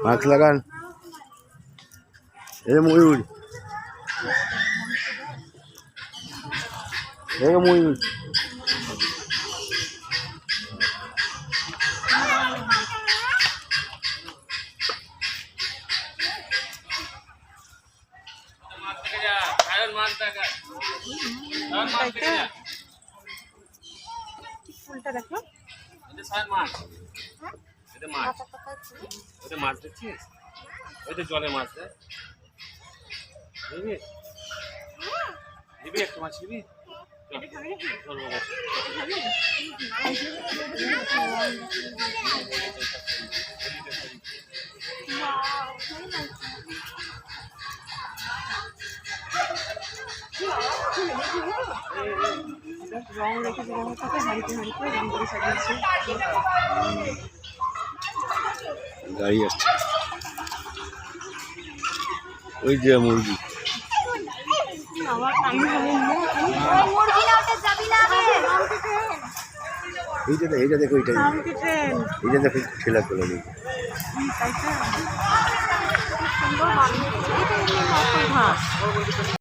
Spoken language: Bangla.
মাস্ক লাগান। এই ময়ূর, এই ময়ূর। ফুলটা দেখো, মাছ দেখছিস? ওই তো জলে মাছ দেয়। নিবি একটু মাছ নিবি? রং রেখেছে, রং থাকে হাড়িতে হাড়িতে রং করে সাজিয়েছে। গাড়ি আসছে, ওই যে মুরগি। এইটা দেখো, এইটা দেখো, ঠেলা করে দিই।